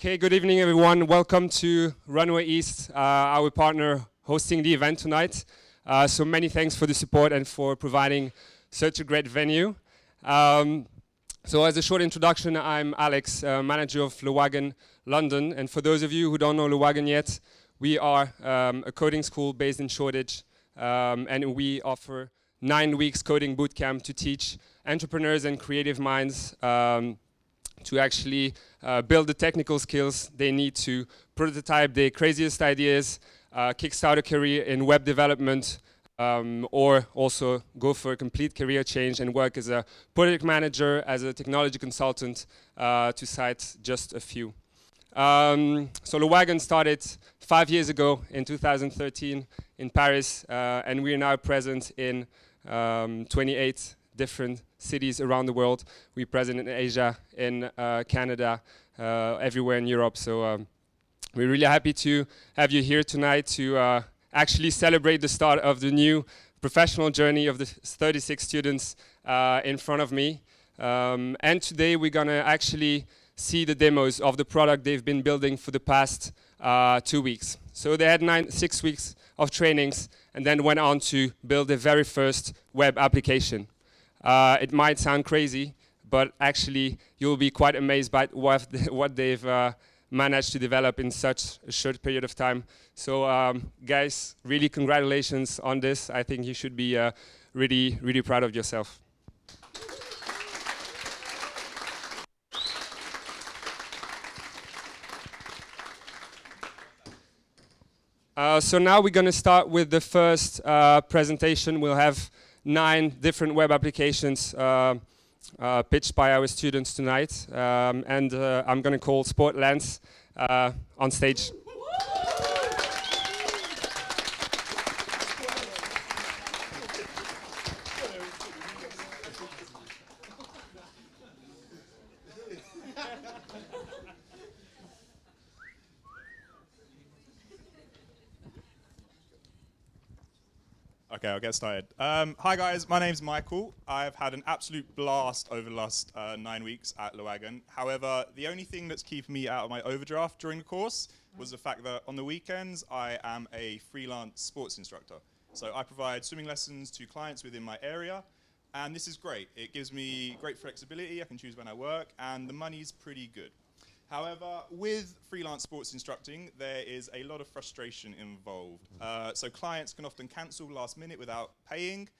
Okay, good evening everyone. Welcome to Runway East, our partner hosting the event tonight. So many thanks for the support and for providing such a great venue. So as a short introduction, I'm Alex, manager of Wagon London. And for those of you who don't know Wagon yet, we are a coding school based in Shoreditch. And we offer 9 weeks coding bootcamp to teach entrepreneurs and creative minds to actually build the technical skills they need to prototype their craziest ideas, kickstart a career in web development, or also go for a complete career change and work as a project manager, as a technology consultant, to cite just a few. So Le Wagon started 5 years ago in 2013 in Paris, and we are now present in 28 different cities around the world. We're present in Asia, in Canada, everywhere in Europe. So we're really happy to have you here tonight to actually celebrate the start of the new professional journey of the 36 students in front of me. And today we're going to actually see the demos of the product they've been building for the past 2 weeks. So they had 6 weeks of trainings and then went on to build their very first web application. It might sound crazy, but actually you'll be quite amazed by what they've managed to develop in such a short period of time. So guys, really congratulations on this. I think you should be really, really proud of yourself. So now we're going to start with the first presentation. We'll have 9 different web applications pitched by our students tonight. And I'm going to call Sportlance on stage. Okay, I'll get started. Hi guys, my name's Michael. I've had an absolute blast over the last 9 weeks at Le Wagon. However, the only thing that's keeping me out of my overdraft during the course was the fact that on the weekends I am a freelance sports instructor. So I provide swimming lessons to clients within my area, and this is great. It gives me great flexibility. I can choose when I work, and the money's pretty good. However, with freelance sports instructing, there is a lot of frustration involved. So clients can often cancel last minute without paying.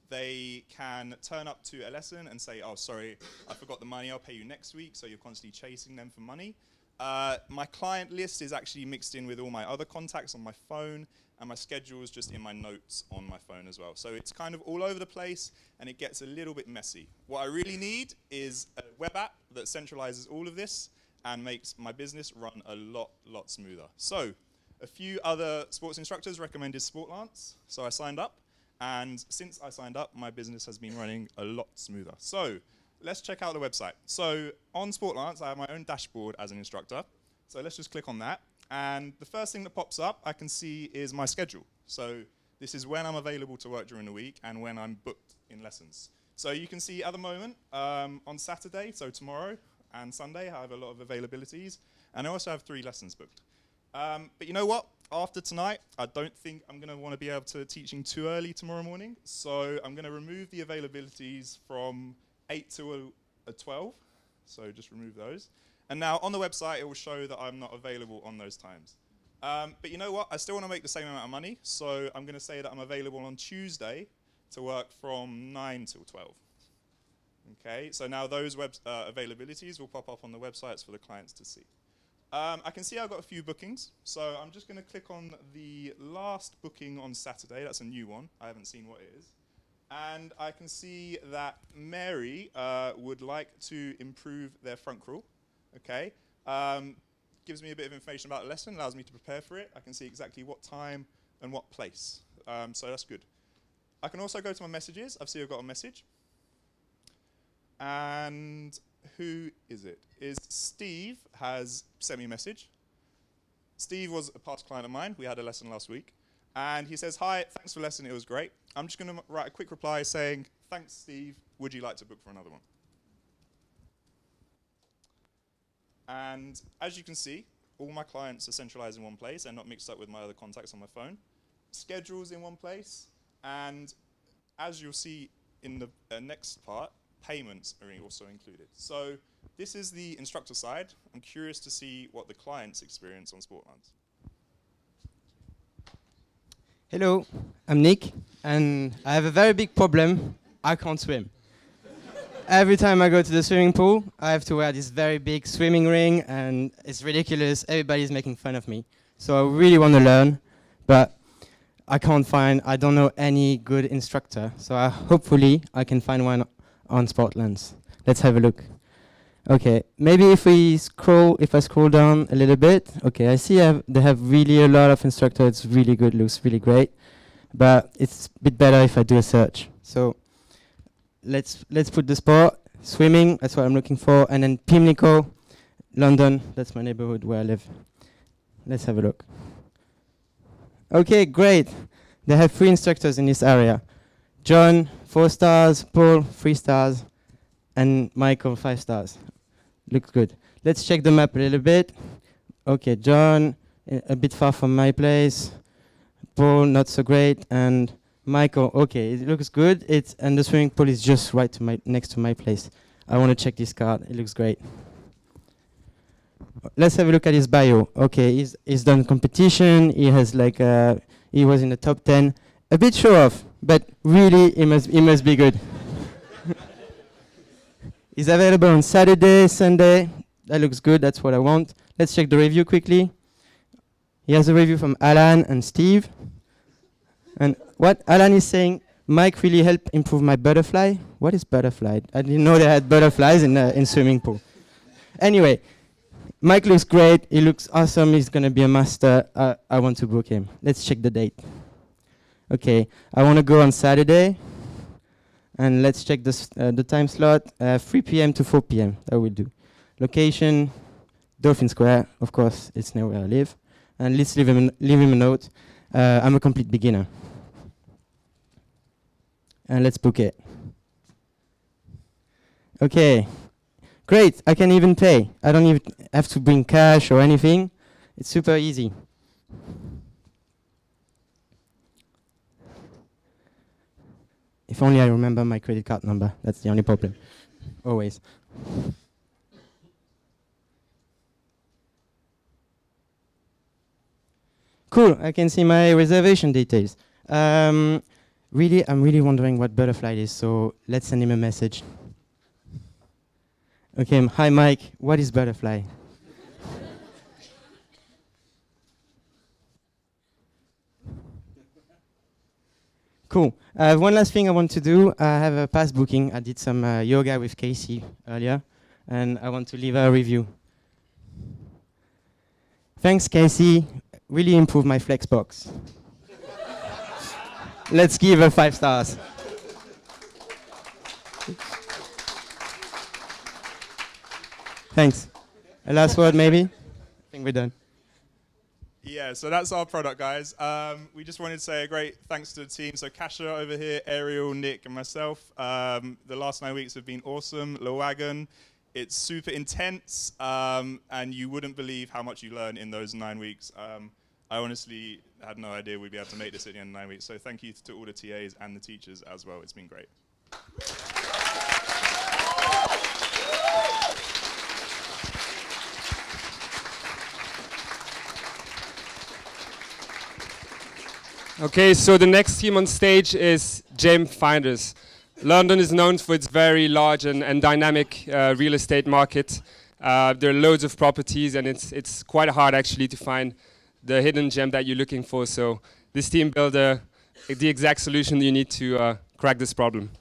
They can turn up to a lesson and say, oh, sorry, I forgot the money, I'll pay you next week. So you're constantly chasing them for money. My client list is actually mixed in with all my other contacts on my phone, and my schedule is just in my notes on my phone as well. So it's kind of all over the place, and it gets a little bit messy. What I really need is a web app that centralizes all of this and makes my business run a lot smoother. So a few other sports instructors recommended Sportlance, so I signed up, and since I signed up, my business has been running a lot smoother. So let's check out the website. So on Sportlance, I have my own dashboard as an instructor, so let's just click on that, and the first thing that pops up I can see is my schedule. So this is when I'm available to work during the week and when I'm booked in lessons. So you can see at the moment, on Saturday, so tomorrow, and Sunday, I have a lot of availabilities, and I also have 3 lessons booked. But you know what? After tonight, I don't think I'm going to want to be able to teaching too early tomorrow morning, so I'm going to remove the availabilities from 8 to 12, so just remove those. And now on the website, it will show that I'm not available on those times. But you know what? I still want to make the same amount of money, so I'm going to say that I'm available on Tuesday to work from 9 till 12. Okay, so now those availabilities will pop up on the websites for the clients to see. I can see I've got a few bookings, so I'm just going to click on the last booking on Saturday. That's a new one. I haven't seen what it is. And I can see that Mary would like to improve their front crawl. Okay, gives me a bit of information about the lesson, allows me to prepare for it. I can see exactly what time and what place, so that's good. I can also go to my messages. I've got a message. And who is it? Steve has sent me a message. Steve was a past client of mine. We had a lesson last week. And he says, hi, thanks for the lesson. It was great. I'm just going to write a quick reply saying, thanks, Steve. Would you like to book for another one? And as you can see, all my clients are centralized in one place and not mixed up with my other contacts on my phone. Schedules in one place, and as you'll see in the next part, payments are also included. So this is the instructor side. I'm curious to see what the clients experience on Sportlance. Hello, I'm Nick, and I have a very big problem. I can't swim. Every time I go to the swimming pool, I have to wear this very big swimming ring, and it's ridiculous. Everybody's making fun of me. So I really want to learn, but I don't know any good instructor. So hopefully I can find one on Sportlance. Let's have a look. Okay, maybe if I scroll down a little bit, okay, I see they have really a lot of instructors. It's really good, looks really great, but it's a bit better if I do a search. So let's put the sport, swimming, that's what I'm looking for, and then Pimlico, London, that's my neighborhood where I live. Let's have a look. Okay, great. They have 3 instructors in this area. John, 4 stars, Paul, 3 stars, and Michael, 5 stars. Looks good. Let's check the map a little bit. Okay, John, a bit far from my place. Paul, not so great, and Michael, okay, it looks good. And the swimming pool is just next to my place. I want to check this card. It looks great. Let's have a look at his bio. Okay, he's done competition. He has he was in the top 10. A bit show off, but really he must be good. He's available on Saturday, Sunday. That looks good. That's what I want. Let's check the review quickly. He has a review from Alan and Steve. And what Alan is saying, Mike really helped improve my butterfly. What is butterfly? I didn't know they had butterflies in swimming pool. Anyway, Mike looks great. He looks awesome. He's going to be a master. I want to book him. Let's check the date. Okay, I want to go on Saturday. And let's check the time slot. 3 p.m. to 4 p.m. That will do. Location, Dolphin Square. Of course, it's near where I live. And let's leave him a note. I'm a complete beginner. And let's book it. Okay, great. I can even pay. I don't even have to bring cash or anything. It's super easy. If only I remember my credit card number. That's the only problem. Always. Cool, I can see my reservation details. I'm really wondering what butterfly is, so let's send him a message. Okay, hi Mike, what is butterfly? Cool. One last thing I want to do. I have a past booking. I did some yoga with Casey earlier, and I want to leave a review. Thanks, Casey. Really improved my flex box. Let's give her 5 stars. Thanks. A last word, maybe? I think we're done. Yeah, so that's our product, guys. We just wanted to say a great thanks to the team. So Kasha over here, Ariel, Nick, and myself. The last 9 weeks have been awesome. Wagon, it's super intense, and you wouldn't believe how much you learn in those 9 weeks. I honestly had no idea we'd be able to make this at the end of 9 weeks. So thank you to all the TAs and the teachers as well. It's been great. Okay, so the next team on stage is Gem Finders. London is known for its very large and dynamic real estate market. There are loads of properties, and it's quite hard actually to find the hidden gem that you're looking for. So this team built the exact solution you need to crack this problem.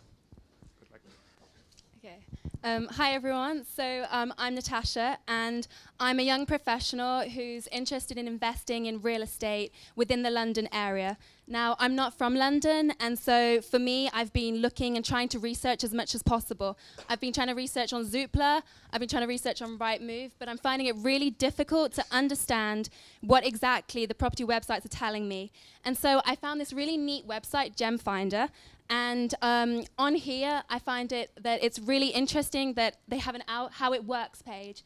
Hi everyone, so I'm Natasha, and I'm a young professional who's interested in investing in real estate within the London area. Now, I'm not from London, and so for me, I've been looking and trying to research as much as possible. I've been trying to research on Zoopla, I've been trying to research on Rightmove, but I'm finding it really difficult to understand what exactly the property websites are telling me. And so I found this really neat website, Gem Finder. And on here, I find that it's really interesting that they have an how it works page.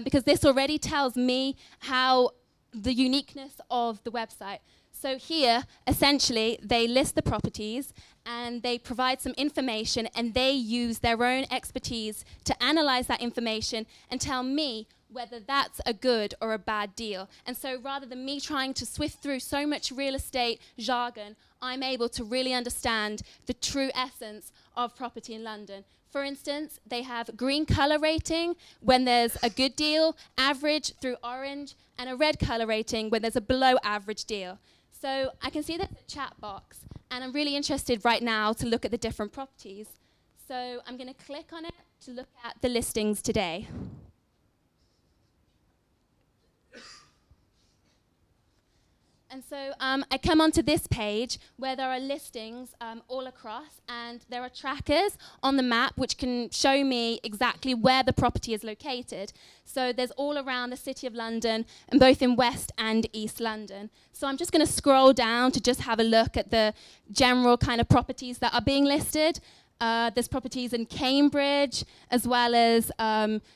because this already tells me how the uniqueness of the website. So here, essentially, they list the properties and they provide some information, and they use their own expertise to analyze that information and tell me whether that's a good or a bad deal. And so rather than me trying to swift through so much real estate jargon, I'm able to really understand the true essence of property in London. For instance, they have green color rating when there's a good deal, average through orange, and a red color rating when there's a below average deal. So I can see there's a chat box, and I'm really interested right now to look at the different properties. So I'm going to click on it to look at the listings today. And so I come onto this page where there are listings all across, and there are trackers on the map which can show me exactly where the property is located. So there's all around the City of London, and both in West and East London. So I'm just going to scroll down to just have a look at the general kind of properties that are being listed. There's properties in Cambridge, as well as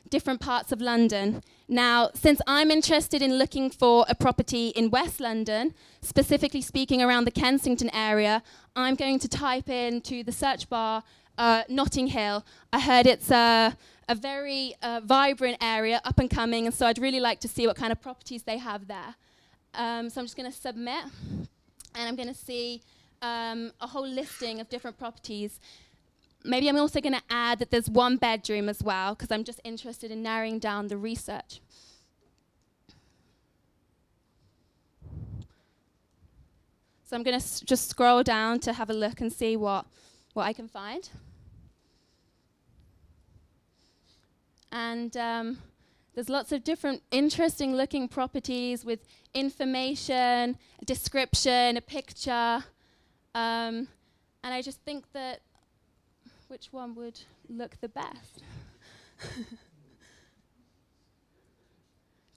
different parts of London. Now, since I'm interested in looking for a property in West London, specifically speaking around the Kensington area, I'm going to type into the search bar Notting Hill. I heard it's a very vibrant area, up and coming, and so I'd really like to see what kind of properties they have there. So I'm just going to submit, and I'm going to see a whole listing of different properties. Maybe I'm also going to add that there's one bedroom as well, because I'm just interested in narrowing down the research. So I'm going to just scroll down to have a look and see what I can find. And there's lots of different interesting looking properties with information, a description, a picture. And I just think that which one would look the best?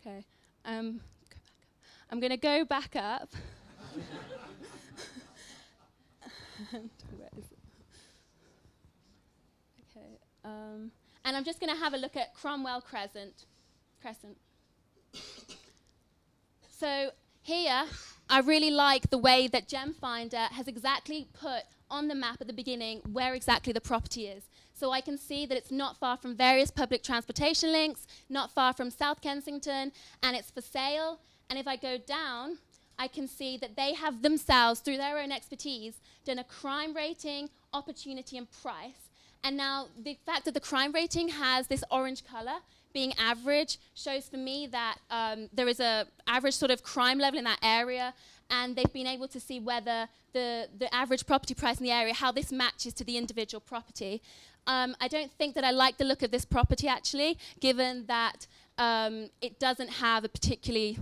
Okay, I'm going to go back up. Where is it? Okay, and I'm just going to have a look at Cromwell Crescent. So here, I really like the way that GemFinder has exactly put on the map at the beginning where exactly the property is. So I can see that it's not far from various public transportation links, not far from South Kensington, and it's for sale. And if I go down, I can see that they have themselves, through their own expertise, done a crime rating, opportunity, and price. And now the fact that the crime rating has this orange color, being average, shows for me that there is an average sort of crime level in that area, and they've been able to see whether the average property price in the area, how this matches to the individual property. I don't think that I like the look of this property, actually, given that it doesn't have a particularly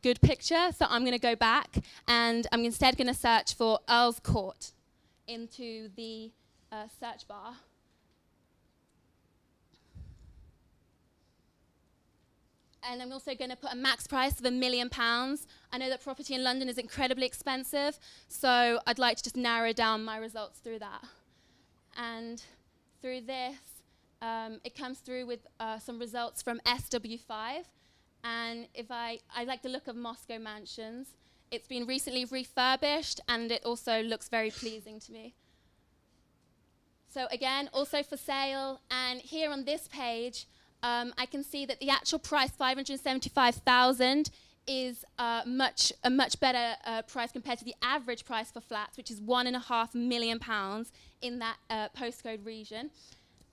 good picture. So I'm going to go back, and I'm instead going to search for Earl's Court into the search bar. And I'm also going to put a max price of £1 million. I know that property in London is incredibly expensive, so I'd like to just narrow down my results through that. And through this, it comes through with some results from SW5. And if I like the look of Moscow Mansions. It's been recently refurbished, and it also looks very pleasing to me. So again, also for sale. And here on this page, I can see that the actual price, $575,000, is a much better price compared to the average price for flats, which is £1.5 million in that postcode region.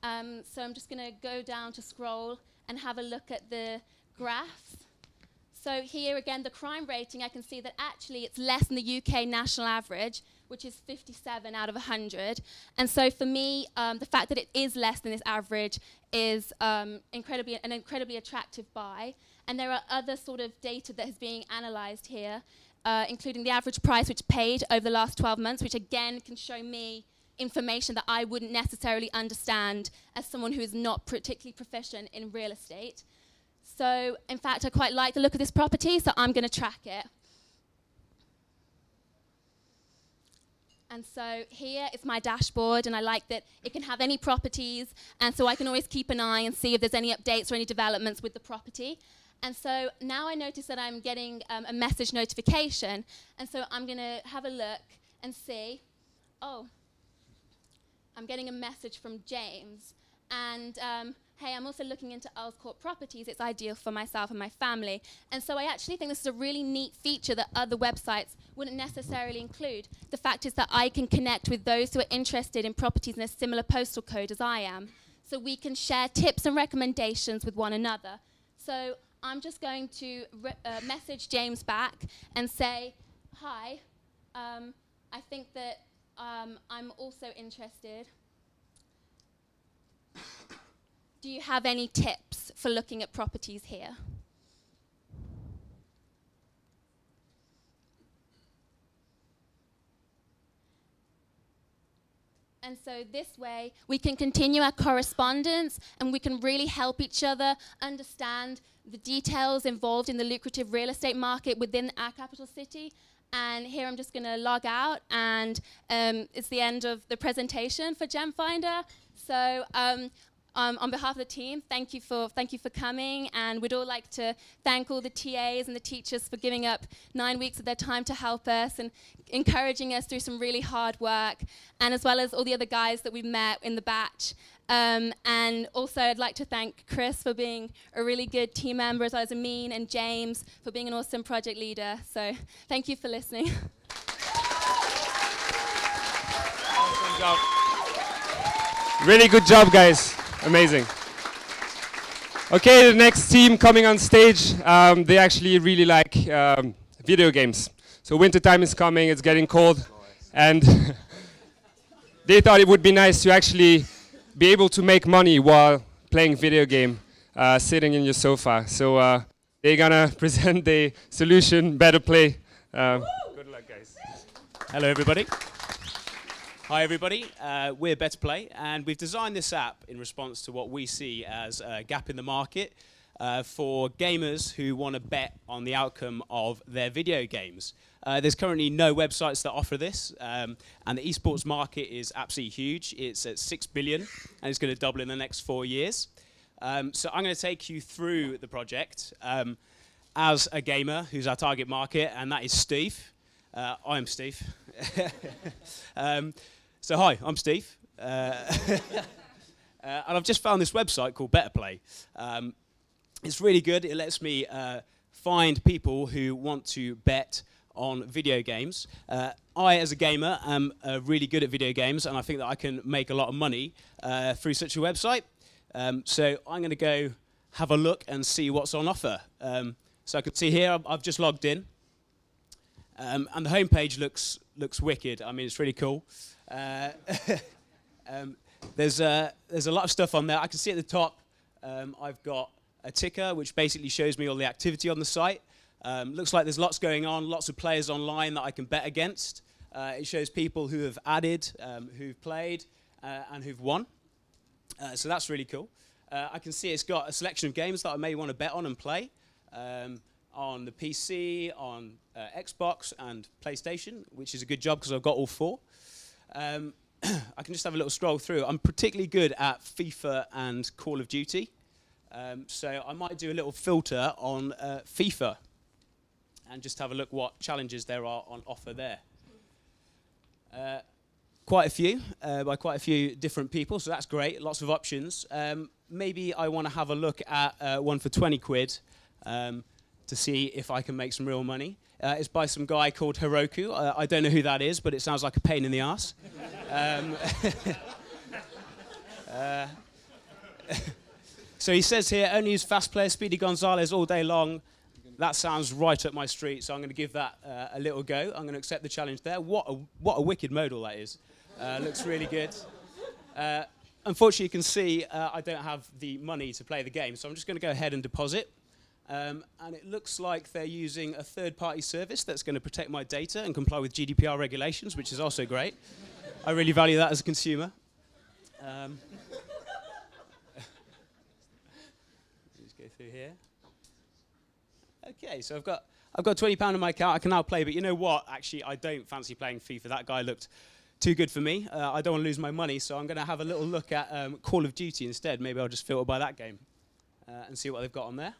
So I'm just going to go down to scroll and have a look at the graphs. So here again, the crime rating, I can see that actually it's less than the UK national average, which is 57 out of 100. And so for me, the fact that it is less than this average is an incredibly attractive buy. And there are other sort of data that is being analysed here, including the average price which paid over the last 12 months, which again can show me information that I wouldn't necessarily understand as someone who is not particularly proficient in real estate. So in fact, I quite like the look of this property, so I'm going to track it. And so here is my dashboard, and I like that it can have any properties, and so I can always keep an eye and see if there's any updates or any developments with the property. And so now I notice that I'm getting a message notification, and so I'm going to have a look and see, oh, I'm getting a message from James, and hey, I'm also looking into Earls Court properties. It's ideal for myself and my family. And so I actually think this is a really neat feature that other websites wouldn't necessarily include. The fact is that I can connect with those who are interested in properties in a similar postal code as I am. So we can share tips and recommendations with one another. So I'm just going to message James back and say, hi, I think that I'm also interested. Do you have any tips for looking at properties here? And so this way, we can continue our correspondence, and we can really help each other understand the details involved in the lucrative real estate market within our capital city. And here I'm just going to log out, and it's the end of the presentation for GemFinder. So on behalf of the team, thank you for coming, and we'd all like to thank all the TAs and the teachers for giving up 9 weeks of their time to help us and encouraging us through some really hard work, and as well as all the other guys that we've met in the batch. And also I'd like to thank Chris for being a really good team member, as well as Amin and James for being an awesome project leader. So thank you for listening. Awesome job. Really good job, guys. Amazing. Okay, the next team coming on stage, they actually really like video games. So winter time is coming, it's getting cold, and they thought it would be nice to actually be able to make money while playing video game, sitting in your sofa. So they're gonna present the solution, BetPlay. Good luck, guys. Hello, everybody. Hi, everybody. We're BetPlay, and we've designed this app in response to what we see as a gap in the market for gamers who want to bet on the outcome of their video games. There's currently no websites that offer this, and the esports market is absolutely huge. It's at 6 billion, and it's going to double in the next 4 years. So I'm going to take you through the project as a gamer who's our target market, and that is Steve. I'm Steve. So hi, I'm Steve. And I've just found this website called BetPlay. It's really good. It lets me find people who want to bet on video games. I, as a gamer, am really good at video games, and I think that I can make a lot of money through such a website. So I'm going to go have a look and see what's on offer. So I can see here, I've just logged in. And the homepage looks wicked. I mean, it's really cool. There's a lot of stuff on there. I can see at the top, I've got a ticker, which basically shows me all the activity on the site. Looks like there's lots going on, lots of players online that I can bet against. It shows people who have added, who've played, and who've won. So that's really cool. I can see it's got a selection of games that I may want to bet on and play. On the PC, on Xbox and PlayStation, which is a good job because I've got all four. I can just have a little scroll through. I'm particularly good at FIFA and Call of Duty. So I might do a little filter on FIFA and just have a look what challenges there are on offer there. Quite a few, by quite a few different people, so that's great, lots of options. Maybe I want to have a look at one for 20 quid to see if I can make some real money. It's by some guy called Heroku. I don't know who that is, but it sounds like a pain in the ass. So he says here, only use fast player Speedy Gonzalez all day long. That sounds right up my street, so I'm going to give that a little go. I'm going to accept the challenge there. What a wicked modal that is. Looks really good. Unfortunately, you can see I don't have the money to play the game, so I'm just going to go ahead and deposit. And it looks like they're using a third-party service that's going to protect my data and comply with GDPR regulations, which is also great. I really value that as a consumer. Let's go through here. Okay, so I've got £20 in my account. I can now play, but you know what? Actually, I don't fancy playing FIFA. That guy looked too good for me. I don't want to lose my money, so I'm going to have a little look at Call of Duty instead. Maybe I'll just filter by that game and see what they've got on there.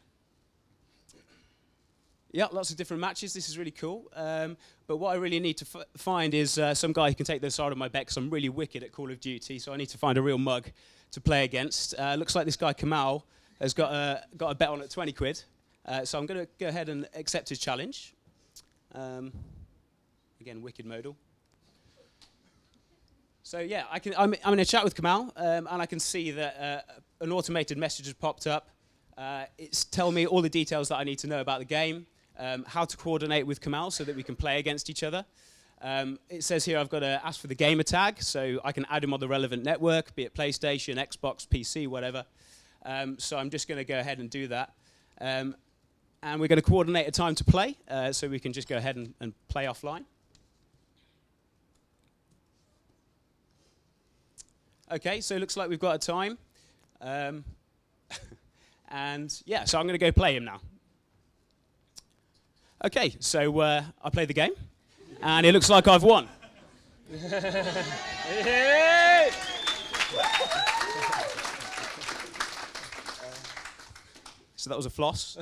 Yeah, lots of different matches. This is really cool. But what I really need to find is some guy who can take the side of my bet, because I'm really wicked at Call of Duty, so I need to find a real mug to play against. Looks like this guy, Kamal, has got a bet on at 20 quid. So I'm going to go ahead and accept his challenge. Again, wicked modal. So yeah, I'm in a chat with Kamal, and I can see that an automated message has popped up. It's telling me all the details that I need to know about the game, how to coordinate with Kamal so that we can play against each other. It says here I've got to ask for the gamer tag, so I can add him on the relevant network, be it PlayStation, Xbox, PC, whatever. So I'm just going to go ahead and do that. And we're going to coordinate a time to play, so we can just go ahead and play offline. Okay, so it looks like we've got a time. And yeah, so I'm going to go play him now. Okay, so I play the game, and it looks like I've won. So that was a floss.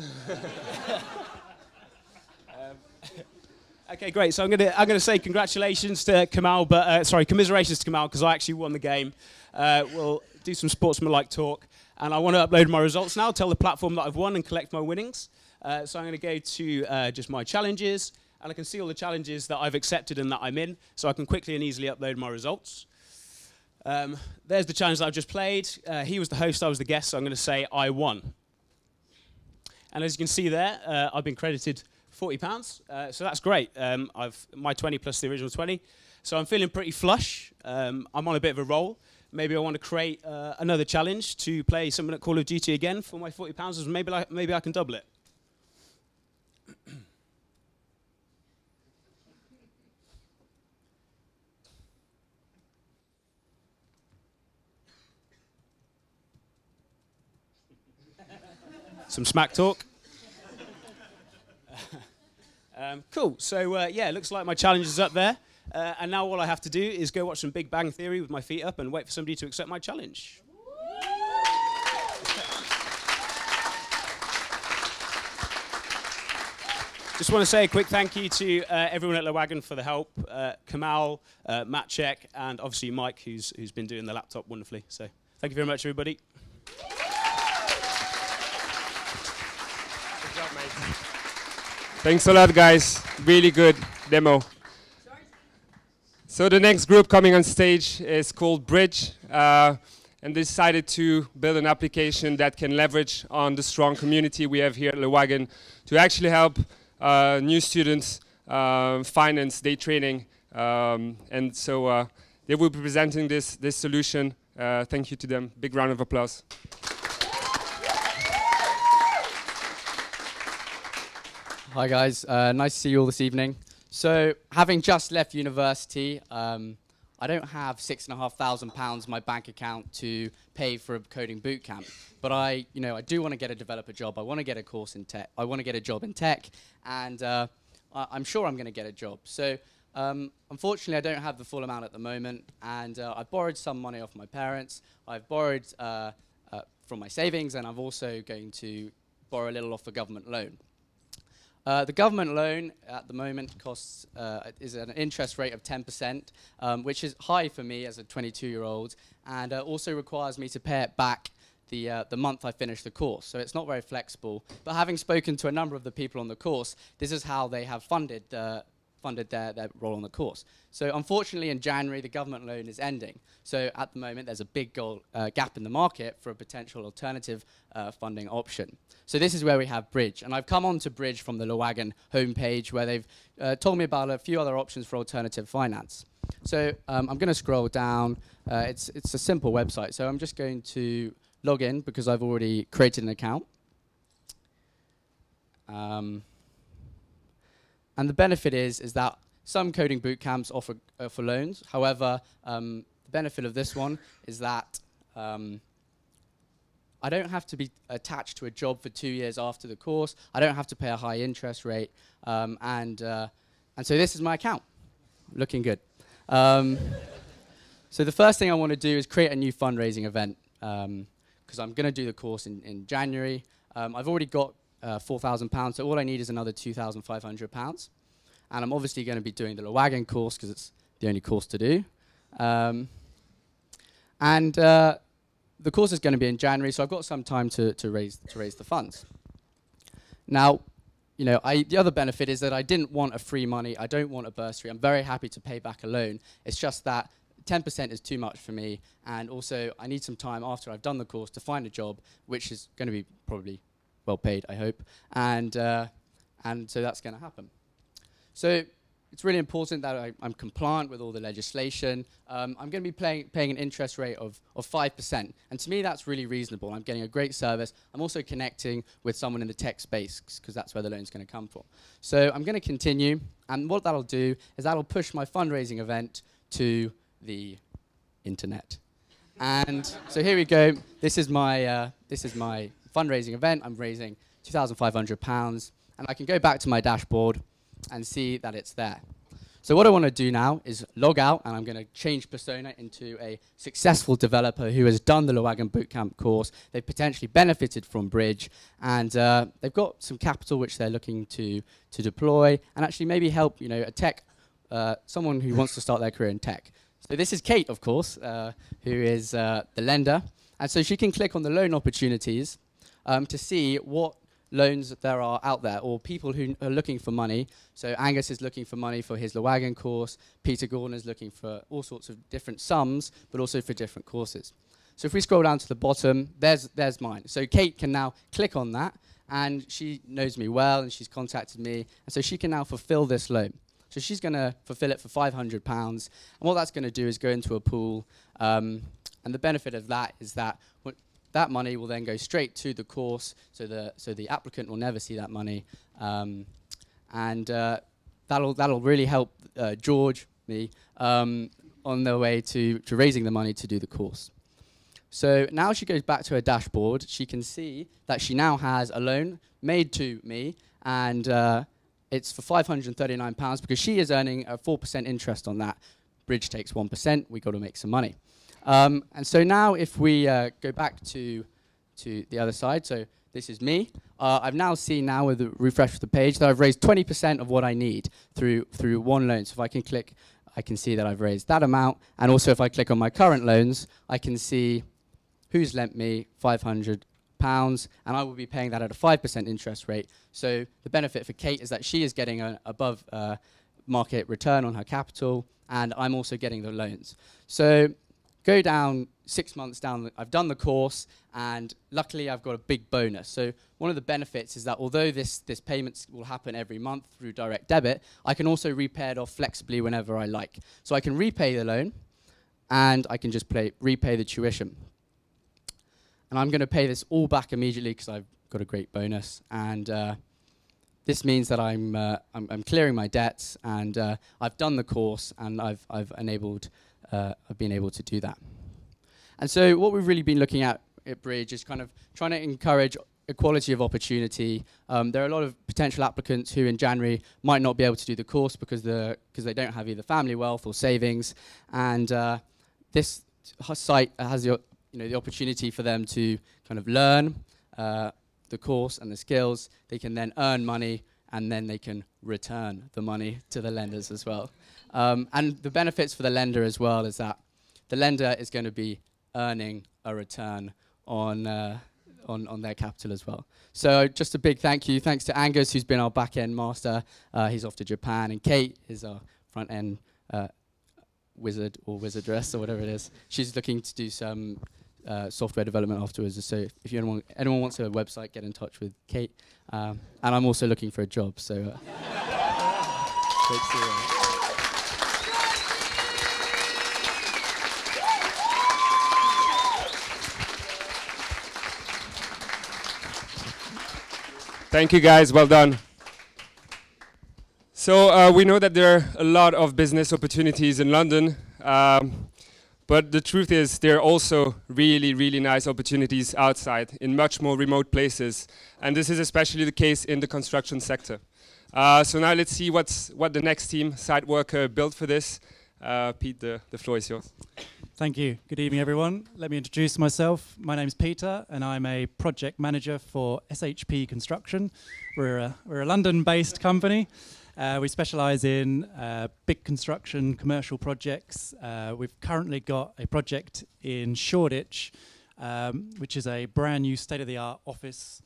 Okay, great. So I'm gonna say congratulations to Kamal, but sorry, commiserations to Kamal, because I actually won the game. We'll do some sportsmanlike talk, and I want to upload my results now, tell the platform that I've won, and collect my winnings. So I'm going to go to just my challenges, and I can see all the challenges that I've accepted and that I'm in, so I can quickly and easily upload my results. There's the challenge that I've just played. He was the host, I was the guest, so I'm going to say I won. And as you can see there, I've been credited £40, so that's great. My 20 plus the original 20, so I'm feeling pretty flush. I'm on a bit of a roll. Maybe I want to create another challenge to play something at Call of Duty again for my £40. Maybe I can double it. Some smack talk. Cool. So yeah, looks like my challenge is up there. And now all I have to do is go watch some Big Bang Theory with my feet up and wait for somebody to accept my challenge. Just want to say a quick thank you to everyone at Wagon for the help. Kamal, Matt Check, and obviously Mike, who's been doing the laptop wonderfully. So thank you very much, everybody. Good job, mate. Thanks a lot, guys. Really good demo. So the next group coming on stage is called Bridge, and they decided to build an application that can leverage on the strong community we have here at Wagon to actually help new students finance day trading. And so they will be presenting this solution. Thank you to them. Big round of applause. Hi guys, nice to see you all this evening. So, having just left university, I don't have £6,500 in my bank account to pay for a coding bootcamp. But I do want to get a developer job. I want to get a course in tech. I want to get a job in tech, and I'm sure I'm going to get a job. So, unfortunately, I don't have the full amount at the moment, and I've borrowed some money off my parents. I've borrowed from my savings, and I'm also going to borrow a little off a government loan. The government loan at the moment is an interest rate of 10%, which is high for me as a 22-year-old, and also requires me to pay it back the month I finish the course. So it's not very flexible. But having spoken to a number of the people on the course, this is how they have funded their role on the course. So unfortunately, in January, the government loan is ending. So at the moment, there's a big gap in the market for a potential alternative funding option. So this is where we have Bridge. And I've come on to Bridge from the Wagon homepage, where they've told me about a few other options for alternative finance. So I'm going to scroll down. It's a simple website. So I'm just going to log in because I've already created an account. And the benefit is that some coding bootcamps offer loans. However, the benefit of this one is that I don't have to be attached to a job for 2 years after the course. I don't have to pay a high interest rate. And so this is my account. Looking good. So the first thing I want to do is create a new fundraising event because I'm going to do the course in January. I've already got £4,000, so all I need is another £2,500. And I'm obviously going to be doing the Wagon course because it's the only course to do. The course is going to be in January, so I've got some time to raise the funds. Now, you know, the other benefit is that I didn't want a free money. I don't want a bursary. I'm very happy to pay back a loan. It's just that 10% is too much for me, and also I need some time after I've done the course to find a job, which is going to be probably well paid, I hope, and so that's going to happen. So it's really important that I'm compliant with all the legislation. I'm going to be paying an interest rate of 5%. And to me, that's really reasonable. I'm getting a great service. I'm also connecting with someone in the tech space because that's where the loan's going to come from. So I'm going to continue. And what that'll do is that'll push my fundraising event to the internet. And so here we go. This is my fundraising event. I'm raising £2,500. And I can go back to my dashboard and see that it's there. So what I want to do now is log out, and I'm going to change persona into a successful developer who has done the Wagon Bootcamp course. They've potentially benefited from Bridge, and they've got some capital which they're looking to deploy and actually maybe help, you know, someone who wants to start their career in tech. So this is Kate, of course, who is the lender, and so she can click on the loan opportunities to see what loans that there are out there, or people who are looking for money. So Angus is looking for money for his Wagon course. Peter Gordon is looking for all sorts of different sums, but also for different courses. So if we scroll down to the bottom, there's mine. So Kate can now click on that, and she knows me well, and she's contacted me, and so she can now fulfill this loan. So she's going to fulfill it for £500, and what that's going to do is go into a pool, and the benefit of that is that that money will then go straight to the course, so the applicant will never see that money, and that'll really help George, me, on their way to raising the money to do the course. So now she goes back to her dashboard. She can see that she now has a loan made to me, and it's for £539 because she is earning a 4% interest on that. Bridge takes 1%. We got to make some money. And so now if we go back to the other side, so this is me. I've now seen now with the refresh of the page that I've raised 20% of what I need through one loan. So if I can click, I can see that I've raised that amount. And also if I click on my current loans, I can see who's lent me £500, and I will be paying that at a 5% interest rate. So the benefit for Kate is that she is getting an above market return on her capital, and I'm also getting the loans. So go down 6 months down, I've done the course, and luckily I've got a big bonus. So one of the benefits is that although this payment will happen every month through direct debit, I can also repay it off flexibly whenever I like. So I can repay the loan, and I can just repay the tuition. And I'm going to pay this all back immediately because I've got a great bonus. And this means that I'm clearing my debts, and I've done the course, and I've been able to do that. And so what we've really been looking at Bridge is kind of trying to encourage equality of opportunity. There are a lot of potential applicants who in January might not be able to do the course because they don't have either family wealth or savings. And this site has the opportunity for them to kind of learn the course and the skills. They can then earn money, and then they can return the money to the lenders as well. And the benefits for the lender as well is that the lender is going to be earning a return on their capital as well. So just a big thanks to Angus, who's been our back-end master. He's off to Japan, and Kate is our front-end wizard or wizardress or whatever it is. She's looking to do some software development afterwards. So if anyone wants a website, get in touch with Kate. And I'm also looking for a job. So great to see you. Thank you, guys. Well done. So we know that there are a lot of business opportunities in London, but the truth is there are also really, really nice opportunities outside in much more remote places. And this is especially the case in the construction sector. So now let's see what the next team, Site Worker, built for this. Pete, the floor is yours. Thank you. Good evening, everyone. Let me introduce myself. My name's Peter, and I'm a project manager for SHP Construction. We're a London-based company. We specialise in big construction, commercial projects. We've currently got a project in Shoreditch, which is a brand new state-of-the-art office.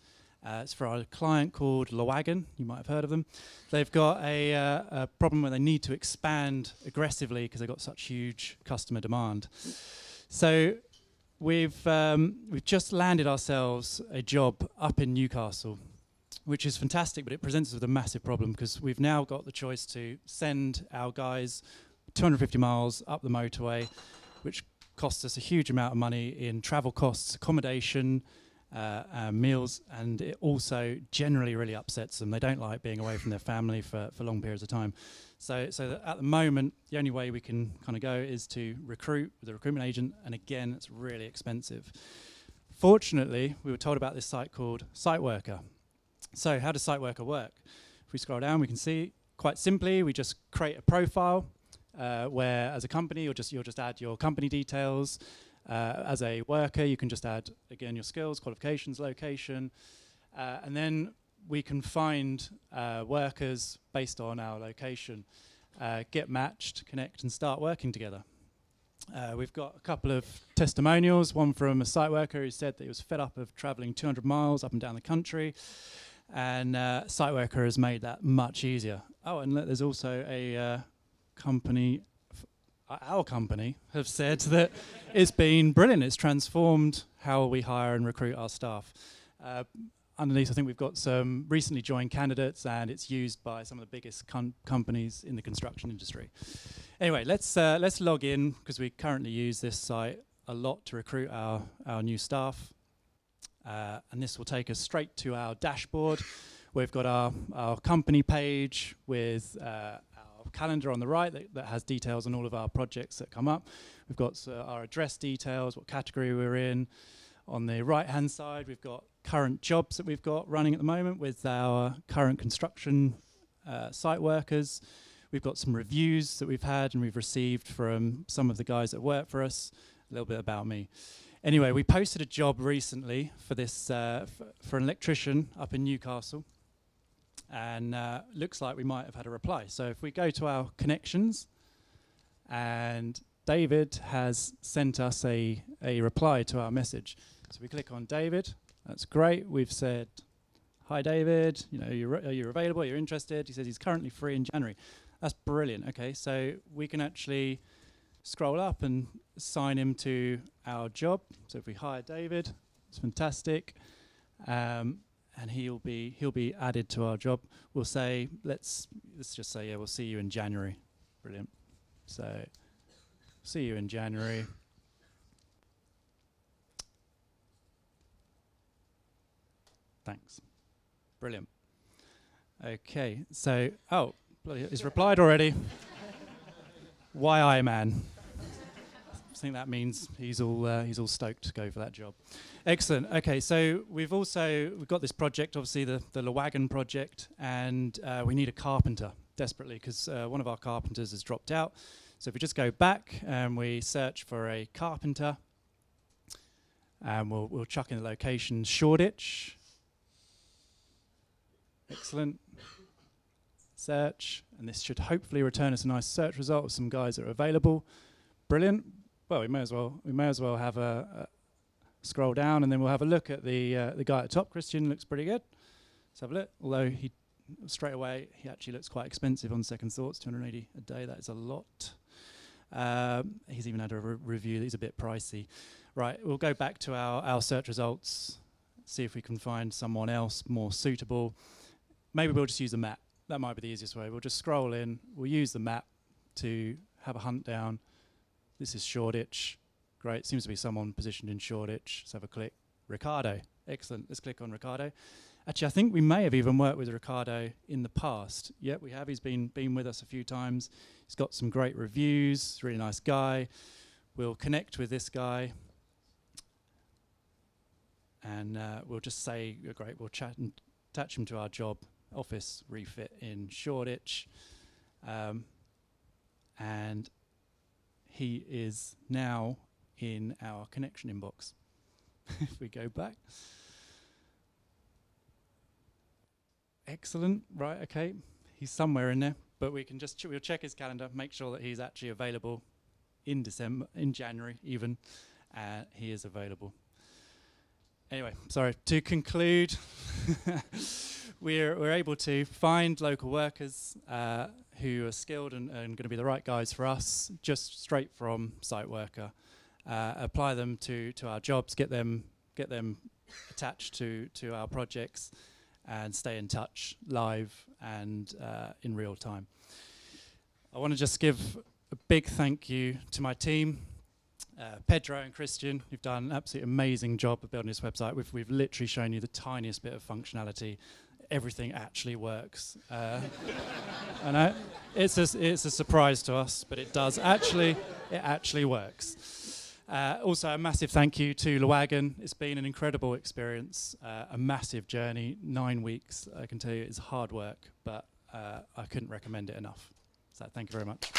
It's for our client called Wagon. You might have heard of them. They've got a problem where they need to expand aggressively because they've got such huge customer demand. So we've just landed ourselves a job up in Newcastle, which is fantastic, but it presents us with a massive problem because we've now got the choice to send our guys 250 miles up the motorway, which costs us a huge amount of money in travel costs, accommodation, meals, and it also generally really upsets them. They don't like being away from their family for long periods of time. So at the moment, the only way we can kind of go is to recruit with a recruitment agent, and again, it's really expensive. Fortunately, we were told about this site called Site Worker. So how does Site Worker work? If we scroll down, we can see quite simply, we just create a profile where as a company, you'll just add your company details. As a worker, you can just add, again, your skills, qualifications, location, and then we can find workers based on our location, get matched, connect, and start working together. We've got a couple of testimonials, one from a site worker who said that he was fed up of travelling 200 miles up and down the country, and site worker has made that much easier. Oh, and there's also a company, our company, have said that it's been brilliant. It's transformed how we hire and recruit our staff. Underneath, I think we've got some recently joined candidates, and it's used by some of the biggest companies in the construction industry. Anyway, let's log in, because we currently use this site a lot to recruit our new staff. And this will take us straight to our dashboard. We've got our company page with our calendar on the right that has details on all of our projects that come up. We've got our address details, what category we're in. On the right-hand side, we've got current jobs that we've got running at the moment with our current construction site workers. We've got some reviews that we've had and we've received from some of the guys that work for us. A little bit about me. Anyway, we posted a job recently for this for an electrician up in Newcastle, and looks like we might have had a reply. So if we go to our connections, and David has sent us a reply to our message. So we click on David. That's great. We've said, "Hi, David. You know, you're available. You're interested." He says he's currently free in January. That's brilliant. Okay, so we can actually scroll up and assign him to our job. So if we hire David, it's fantastic, and he'll be added to our job. We'll say let's just say, yeah, we'll see you in January. Brilliant. So see you in January. Thanks. Brilliant. Okay, so bloody, he's replied already. Why man? I think that means he's all stoked to go for that job. Excellent. Okay, so we've got this project, obviously the Wagon project, and we need a carpenter desperately because one of our carpenters has dropped out. So if we just go back and we search for a carpenter, and we'll chuck in the location Shoreditch. Excellent. Search, and this should hopefully return us a nice search result of some guys that are available. Brilliant. Well, we may as well have a scroll down, and then we'll have a look at the guy at the top. Christian looks pretty good. Let's have a look. Although he straight away he actually looks quite expensive on second thoughts. 280 a day. That is a lot. He's even had a review that he's a bit pricey. Right. We'll go back to our search results. See if we can find someone else more suitable. Maybe we'll just use a map. That might be the easiest way. We'll just scroll in. We'll use the map to have a hunt down. This is Shoreditch. Great. Seems to be someone positioned in Shoreditch. Let's have a click. Ricardo. Excellent. Let's click on Ricardo. Actually, I think we may have even worked with Ricardo in the past. Yep, we have. He's been with us a few times. He's got some great reviews. Really nice guy. We'll connect with this guy. And we'll just say, great, we'll chat and attach him to our job. Office refit in Shoreditch, and he is now in our connection inbox. If we go back. Excellent. Right, okay. He's somewhere in there, but we can just we'll check his calendar, make sure that he's actually available in December, in January even. He is available. Anyway, sorry, to conclude, we're able to find local workers who are skilled and going to be the right guys for us, just straight from site worker. Apply them to our jobs, get them attached to our projects, and stay in touch live and in real time. I want to just give a big thank you to my team, Pedro and Christian, who've done an absolutely amazing job of building this website. We've literally shown you the tiniest bit of functionality. Everything actually works. I know it's a surprise to us, but it does actually. It actually works. Also, a massive thank you to Wagon. It's been an incredible experience, a massive journey. 9 weeks, I can tell you, it's hard work, but I couldn't recommend it enough. So thank you very much.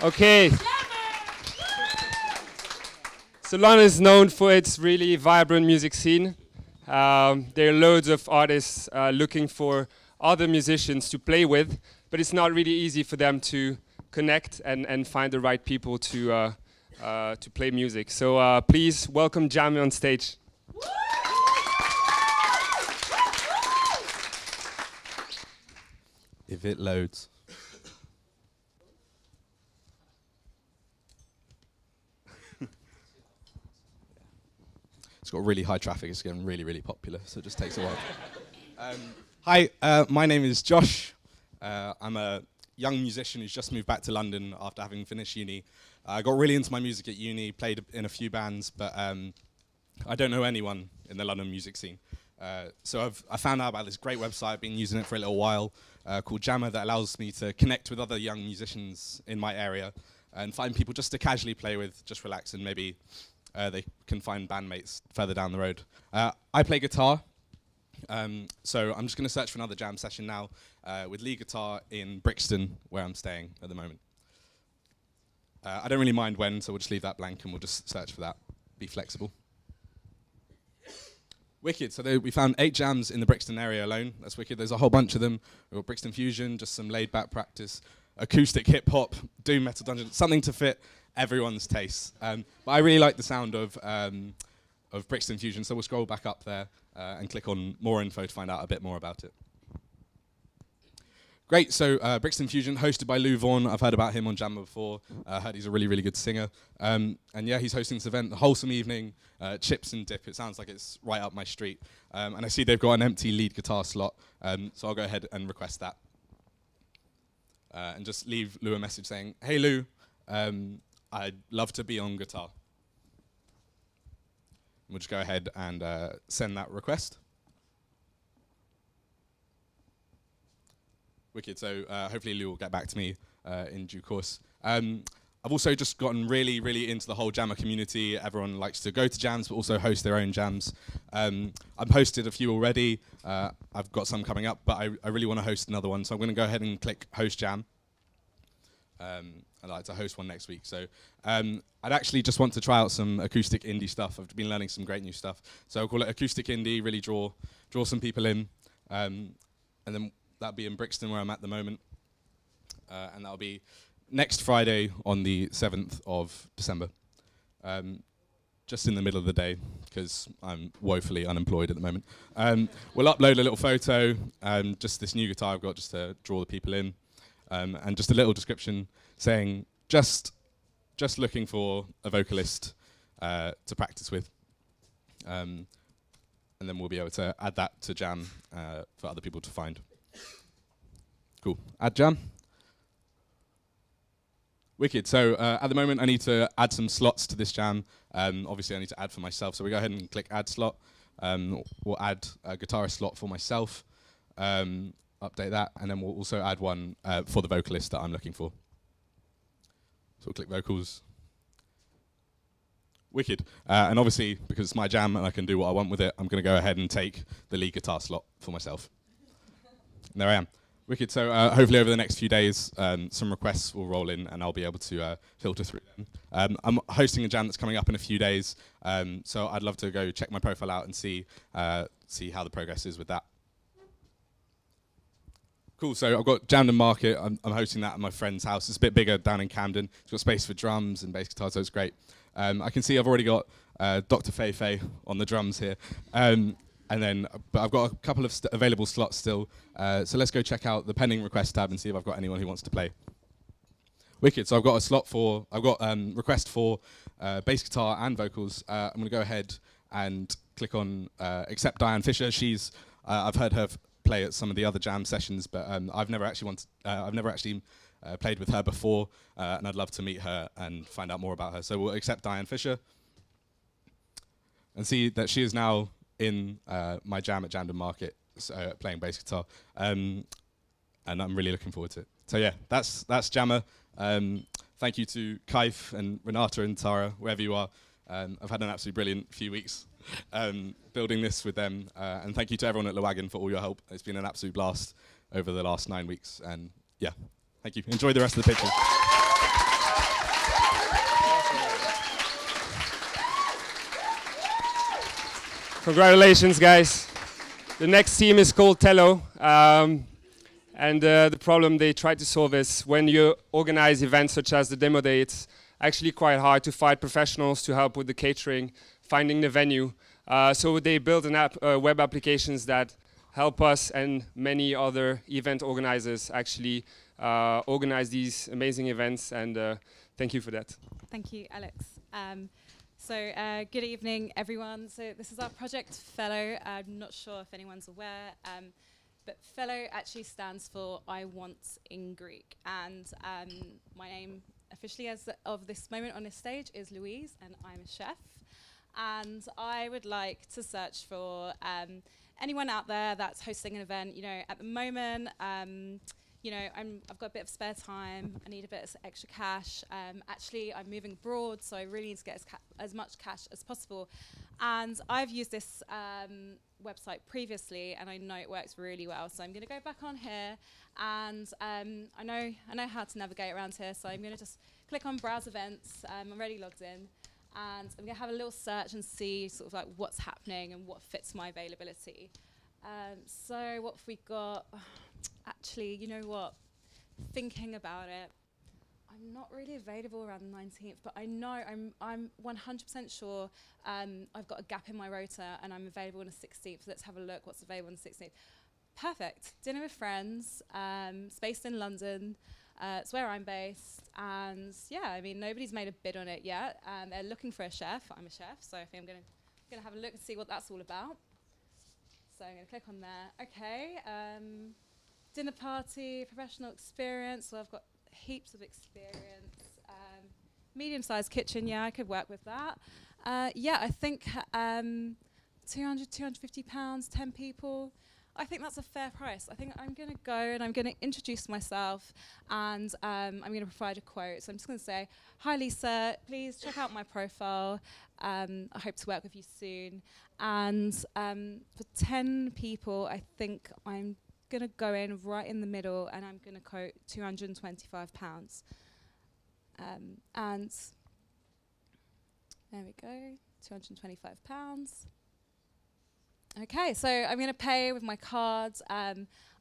Okay. So London is known for its really vibrant music scene. There are loads of artists looking for other musicians to play with, but it's not really easy for them to connect and find the right people to play music. So please welcome Jamie on stage. If it loads. It's got really high traffic. It's getting really, really popular, so it just takes a while. Hi, my name is Josh. I'm a young musician who's just moved back to London after having finished uni. I got really into my music at uni, played in a few bands, but I don't know anyone in the London music scene. So I found out about this great website. I've been using it for a little while, called Jammer, that allows me to connect with other young musicians in my area and find people just to casually play with, just relax, and maybe they can find bandmates further down the road. I play guitar, so I'm just going to search for another jam session now with lead guitar in Brixton, where I'm staying at the moment. I don't really mind when, so we'll just leave that blank and we'll just search for that. Be flexible. Wicked. So we found 8 jams in the Brixton area alone. That's wicked. There's a whole bunch of them. We've got Brixton Fusion, just some laid-back practice, acoustic hip-hop, doom metal dungeon, something to fit everyone's tastes. But I really like the sound of Brixton Fusion, so we'll scroll back up there and click on more info to find out a bit more about it. Great, so Brixton Fusion, hosted by Lou Vaughan. I've heard about him on Jammer before. Heard he's a really, really good singer. And yeah, he's hosting this event, a wholesome evening, chips and dip. It sounds like it's right up my street. And I see they've got an empty lead guitar slot, so I'll go ahead and request that. And just leave Lou a message saying, "Hey Lou, I'd love to be on guitar." We'll just go ahead and send that request. Wicked, so hopefully Lou will get back to me in due course. I've also just gotten really, really into the whole Jammer community. Everyone likes to go to jams, but also host their own jams. I've hosted a few already. I've got some coming up, but I really want to host another one, so I'm going to go ahead and click Host Jam. I'd like to host one next week. So I'd actually just want to try out some acoustic indie stuff. I've been learning some great new stuff. So I'll call it acoustic indie, really draw some people in. And then that'll be in Brixton, where I'm at the moment. And that'll be next Friday on the 7th of December. Just in the middle of the day, because I'm woefully unemployed at the moment. We'll upload a little photo, just this new guitar I've got, just to draw the people in. And just a little description saying, just looking for a vocalist to practice with. And then we'll be able to add that to Jam for other people to find. Cool. Add Jam. Wicked. So at the moment, I need to add some slots to this jam. Obviously, I need to add for myself. So we go ahead and click Add Slot. We'll add a guitarist slot for myself. Update that, and then we'll also add one for the vocalist that I'm looking for. So we'll click Vocals. Wicked. And obviously, because it's my jam and I can do what I want with it, I'm going to go ahead and take the lead guitar slot for myself. There I am. Wicked. So hopefully over the next few days, some requests will roll in, and I'll be able to filter through them. I'm hosting a jam that's coming up in a few days, so I'd love to go check my profile out and see how the progress is with that. Cool. So I've got Jamden Market. I'm hosting that at my friend's house. It's a bit bigger down in Camden. It's got space for drums and bass guitar, so it's great. I can see I've already got Dr. Fei on the drums here. But I've got a couple of available slots still. So let's go check out the pending request tab and see if I've got anyone who wants to play. Wicked. So I've got request for bass guitar and vocals. I'm going to go ahead and click on accept Diane Fisher. I've heard her play at some of the other jam sessions, but I've never actually played with her before, and I'd love to meet her and find out more about her. So we'll accept Diane Fisher and see that she is now in my jam at Jamden Market, playing bass guitar, and I'm really looking forward to it. So yeah, that's Jammer. Thank you to Kaif and Renata and Tara, wherever you are. I've had an absolutely brilliant few weeks building this with them, and thank you to everyone at Wagon for all your help. It's been an absolute blast over the last 9 weeks, and yeah, thank you. Enjoy the rest of the pictures. Congratulations, guys. The next team is called Tello. And the problem they try to solve is when you organize events such as the demo day, it's actually quite hard to find professionals to help with the catering, finding the venue. So they build web applications that help us and many other event organizers actually organize these amazing events. And thank you for that. Thank you, Alex. Good evening, everyone. So this is our project Fellow. I'm not sure if anyone's aware, but Fellow actually stands for I Want in Greek. And my name officially as of this moment on this stage is Louise, and I'm a chef. And I would like to search for anyone out there that's hosting an event. You know, at the moment, I've got a bit of spare time. I need a bit of extra cash. Actually, I'm moving abroad, so I really need to get as much cash as possible. And I've used this website previously, and I know it works really well. So I'm going to go back on here, and I know how to navigate around here. So I'm going to just click on Browse Events. I'm already logged in, and I'm going to have a little search and see sort of like what's happening and what fits my availability. So what have we got? Actually, you know what? Thinking about it, I'm not really available around the 19th, but I know I'm 100% sure I've got a gap in my rota and I'm available on the 16th. So let's have a look what's available on the 16th. Perfect. Dinner with friends. It's based in London. It's where I'm based. And yeah, I mean, nobody's made a bid on it yet. They're looking for a chef. I'm a chef, so I think I'm going to have a look and see what that's all about. So I'm going to click on there. Okay. Dinner party, professional experience. So I've got heaps of experience. Medium-sized kitchen, yeah, I could work with that. Yeah, I think 200, 250 pounds, 10 people. I think that's a fair price. I think I'm going to go and I'm going to introduce myself, and I'm going to provide a quote. So I'm just going to say, hi Lisa, please check out my profile. I hope to work with you soon. And for 10 people, I think I'm going to go in right in the middle, and I'm going to quote £225. And there we go, £225. Okay, so I'm going to pay with my card. I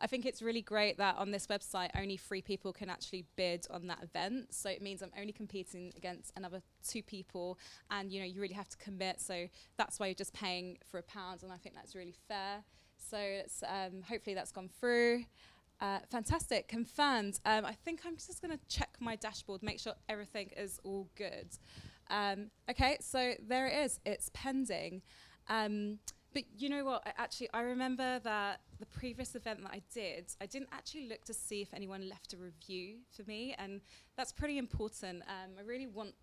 think it's really great that on this website, only 3 people can actually bid on that event. So it means I'm only competing against another 2 people, and you really have to commit. So that's why you're just paying for £1, and I think that's really fair. So it's, hopefully that's gone through. Fantastic, confirmed. I think I'm just going to check my dashboard, make sure everything is all good. Okay, so there it is. It's pending. But you know what? I remember that the previous event that I didn't actually look to see if anyone left a review for me, and that's pretty important. I really want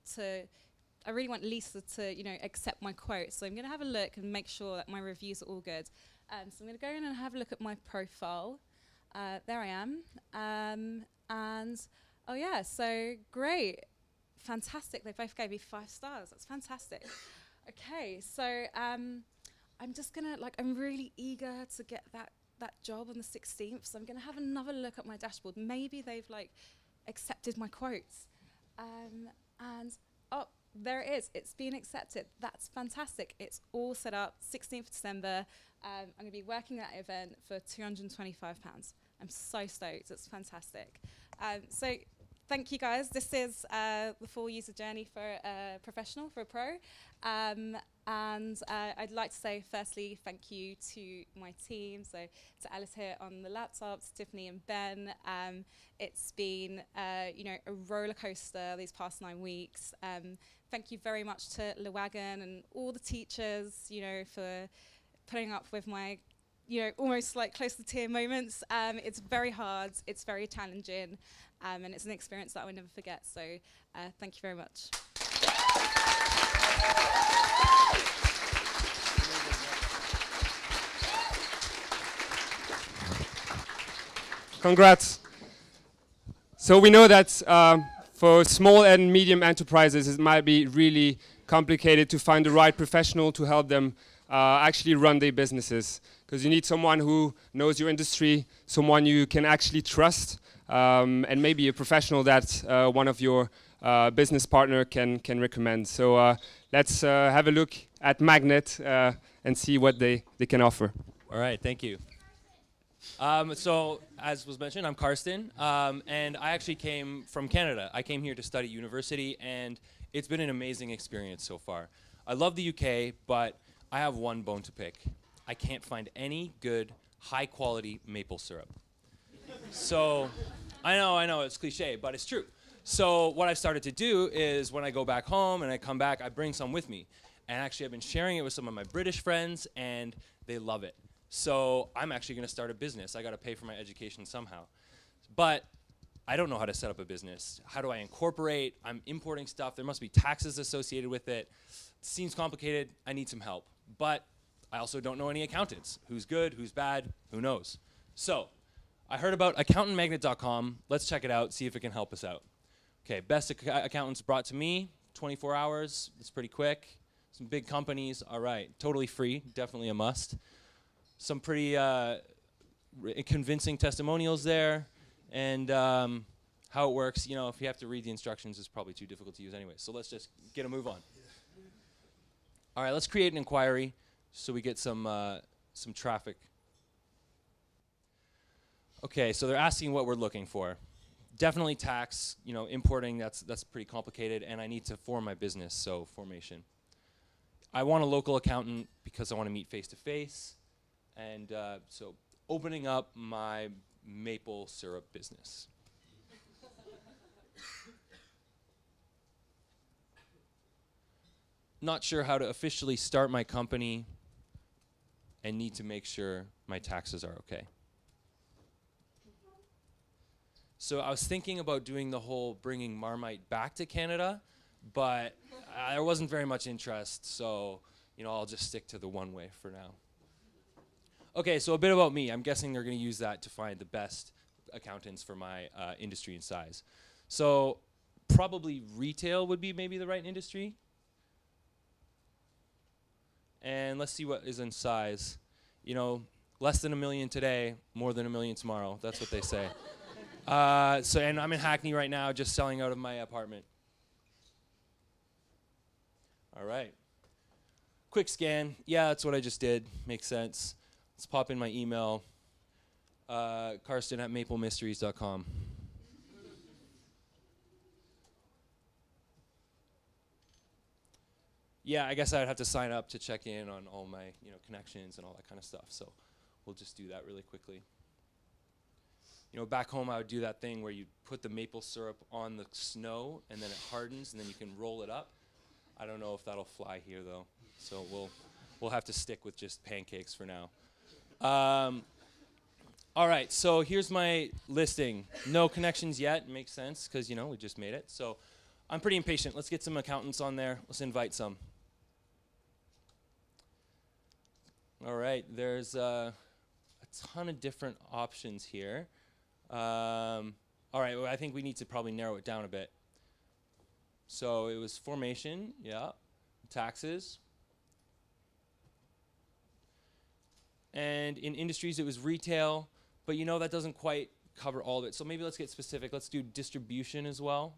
Lisa to, accept my quote. So I'm going to have a look and make sure that my reviews are all good. So I'm going to go in and have a look at my profile. There I am. And oh yeah, so great, fantastic. They both gave me 5 stars. That's fantastic. Okay, so I'm just gonna I'm really eager to get that that job on the 16th, so I'm going to have another look at my dashboard. Maybe they've like accepted my quotes. And oh, there it is. It's been accepted. That's fantastic. It's all set up. 16th December. I'm going to be working that event for £225. I'm so stoked. It's fantastic. So thank you, guys. This is the full user journey for a professional, for a pro. And I'd like to say, firstly, thank you to my team. So to Alice here on the laptops, Tiffany and Ben. It's been, you know, a roller coaster these past 9 weeks. Thank you very much to Wagon and all the teachers, you know, for putting up with my, you know, almost like close to tear moments. It's very hard, it's very challenging, and it's an experience that I will never forget. So thank you very much. Congrats. So we know that for small and medium enterprises, it might be really complicated to find the right professional to help them actually run their businesses. Because you need someone who knows your industry, someone you can actually trust, and maybe a professional that one of your business partner can recommend. So let's have a look at Magnet and see what they can offer. All right, thank you. So, as was mentioned, I'm Karsten, and I actually came from Canada. I came here to study university, and it's been an amazing experience so far. I love the UK, but I have one bone to pick. I can't find any good, high-quality maple syrup. So, I know, it's cliche, but it's true. So what I've started to do is when I go back home and I come back, I bring some with me. And actually, I've been sharing it with some of my British friends, and they love it. So I'm actually going to start a business. I got to pay for my education somehow. But I don't know how to set up a business. How do I incorporate? I'm importing stuff. There must be taxes associated with it. It seems complicated. I need some help. But I also don't know any accountants. Who's good? Who's bad? Who knows? So I heard about accountantmagnet.com. Let's check it out, see if it can help us out. Okay, best accountants brought to me, 24 hours. It's pretty quick. Some big companies. All right, totally free. Definitely a must. Some pretty convincing testimonials there. And how it works, you know, if you have to read the instructions, it's probably too difficult to use anyway. So let's just get a move on. All right, let's create an inquiry so we get some traffic. Okay, so they're asking what we're looking for. Definitely tax, you know, importing, that's pretty complicated, and I need to form my business, so formation. I want a local accountant because I want to meet face-to-face, and so opening up my maple syrup business. Not sure how to officially start my company and need to make sure my taxes are okay. So I was thinking about doing the whole bringing Marmite back to Canada, but there wasn't very much interest, so you know, I'll just stick to the one way for now. Okay, so a bit about me. I'm guessing they're going to use that to find the best accountants for my industry and size. So probably retail would be maybe the right industry. And let's see what is in size. You know, less than $1 million today, more than $1 million tomorrow. That's what they say. And I'm in Hackney right now, just selling out of my apartment. All right. Quick scan. Yeah, that's what I just did. Makes sense. Let's pop in my email. Karsten@maplemysteries.com. Yeah, I guess I'd have to sign up to check in on all my, you know, connections and all that kind of stuff. So we'll just do that really quickly. You know, back home I would do that thing where you put the maple syrup on the snow and then it hardens and then you can roll it up. I don't know if that'll fly here though. So we'll have to stick with just pancakes for now. All right, so here's my listing. No connections yet, makes sense because, you know, we just made it. So I'm pretty impatient. Let's get some accountants on there. Let's invite some. All right, there's a ton of different options here. All right, well, I think we need to probably narrow it down a bit. So it was formation, yeah, taxes, and in industries it was retail, but you know that doesn't quite cover all of it. So maybe let's get specific. Let's do distribution as well.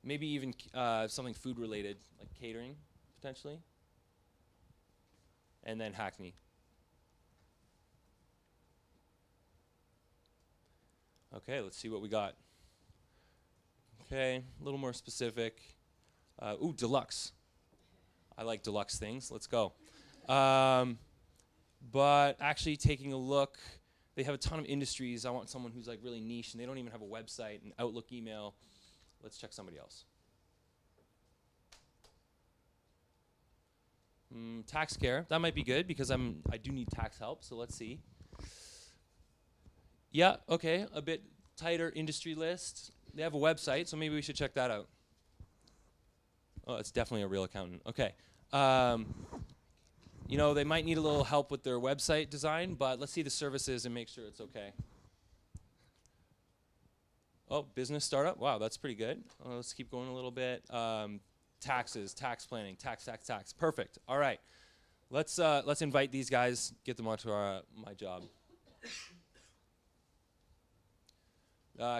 Maybe even something food related, like catering, potentially. And then Hackney. Okay, let's see what we got. Okay, a little more specific. Ooh, deluxe. I like deluxe things. Let's go. But actually taking a look, they have a ton of industries. I want someone who's like really niche, and they don't even have a website, an Outlook email. Let's check somebody else. Tax care. That might be good because I do need tax help. So let's see. Yeah. Okay. A bit tighter industry list. They have a website, so maybe we should check that out. Oh, it's definitely a real accountant. Okay. You know, they might need a little help with their website design, but let's see the services and make sure it's okay. Oh, business startup. Wow, that's pretty good. Let's keep going a little bit. Taxes, tax planning, tax. Perfect. All right. Let's invite these guys, get them onto my job.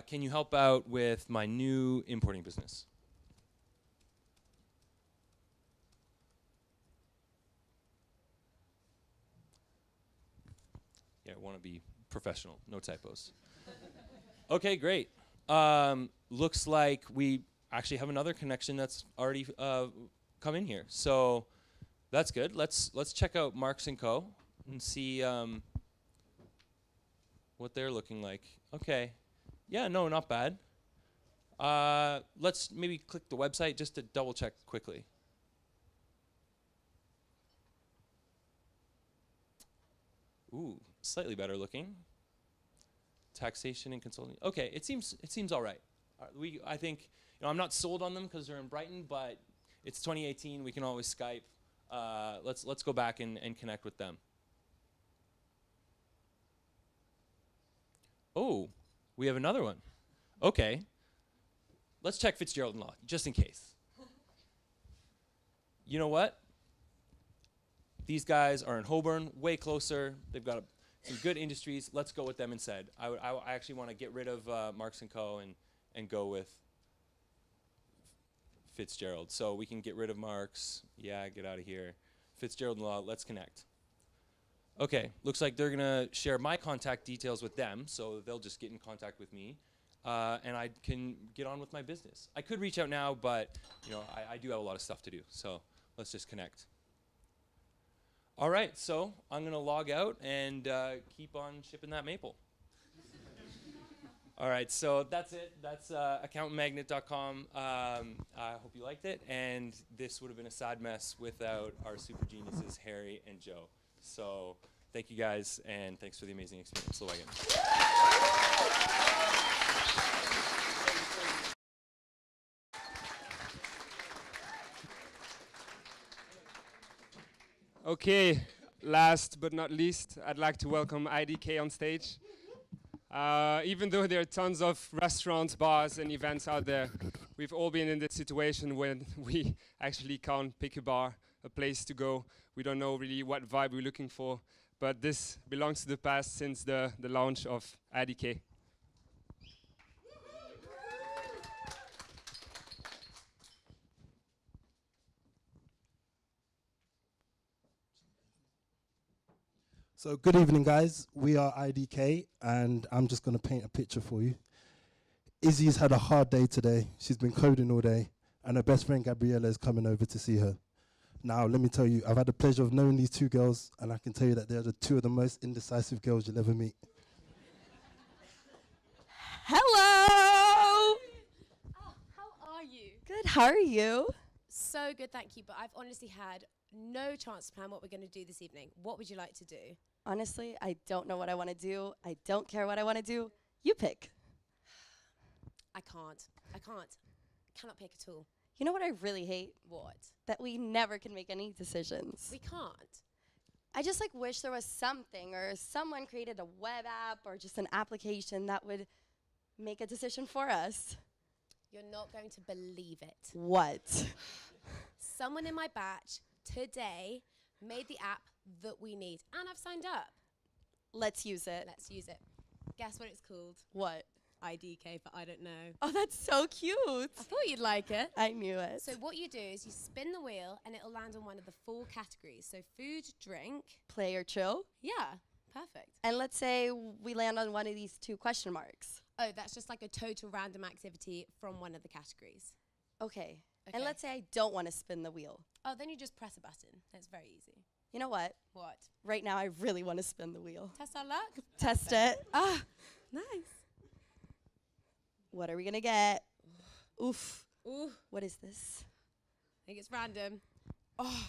Can you help out with my new importing business? Yeah, I want to be professional. No typos. Okay, great. Looks like we actually have another connection that's already come in here. So that's good. Let's check out Marks & Co. and see what they're looking like. Okay. Yeah, no, not bad. Let's maybe click the website just to double check quickly. Ooh, slightly better looking. Taxation and consulting. Okay, it seems all right. I think, you know, I'm not sold on them because they're in Brighton, but it's 2018. We can always Skype. Let's go back and connect with them. Oh, we have another one. Okay. Let's check Fitzgerald & Law, just in case. You know what? These guys are in Holborn, way closer. They've got some good industries. Let's go with them instead. I actually want to get rid of Marks & Co. and go with Fitzgerald. So we can get rid of Marks. Yeah, get out of here. Fitzgerald & Law, let's connect. Okay, looks like they're going to share my contact details with them, so they'll just get in contact with me, and I can get on with my business. I could reach out now, but you know, I do have a lot of stuff to do, so let's just connect. All right, so I'm going to log out and keep on shipping that maple. All right, so that's it. That's accountantmagnet.com. I hope you liked it, and this would have been a sad mess without our super geniuses, Harry and Joe. So thank you guys, and thanks for the amazing experience. Wagon. Okay, last but not least, I'd like to welcome IDK on stage. Even though there are tons of restaurants, bars, and events out there, we've all been in this situation when we actually can't pick a bar, a place to go. We don't know really what vibe we're looking for, but this belongs to the past since the launch of IDK. So good evening, guys. We are IDK, and I'm just going to paint a picture for you. Izzy's had a hard day today. She's been coding all day, and her best friend Gabriella is coming over to see her. Now, let me tell you, I've had the pleasure of knowing these two girls, and I can tell you that they're the two of the most indecisive girls you'll ever meet. Hello! Oh, how are you? Good, how are you? So good, thank you, but I've honestly had no chance to plan what we're going to do this evening. What would you like to do? Honestly, I don't know what I want to do. I don't care what I want to do. You pick. I can't. Cannot pick at all. You know what I really hate? What? That we never can make any decisions. We can't. I just wish there was something, or someone created a web app or just an application that would make a decision for us. You're not going to believe it. What? Someone in my batch today made the app that we need. And I've signed up. Let's use it. Let's use it. Guess what it's called? What? IDK for I don't know. Oh, that's so cute. I thought you'd like it. I knew it. So what you do is you spin the wheel and it'll land on one of the 4 categories. So food, drink. Play or chill. Yeah, perfect. And let's say we land on one of these 2 question marks. Oh, that's just like a total random activity from one of the categories. Okay. And Okay. let's say I don't want to spin the wheel. Oh, then you just press a button. It's very easy. You know what? What? Right now, I really want to spin the wheel. Test our luck? Test it. Ah, nice. What are we going to get? Oof. Ooh, What is this? I think it's random. Oh.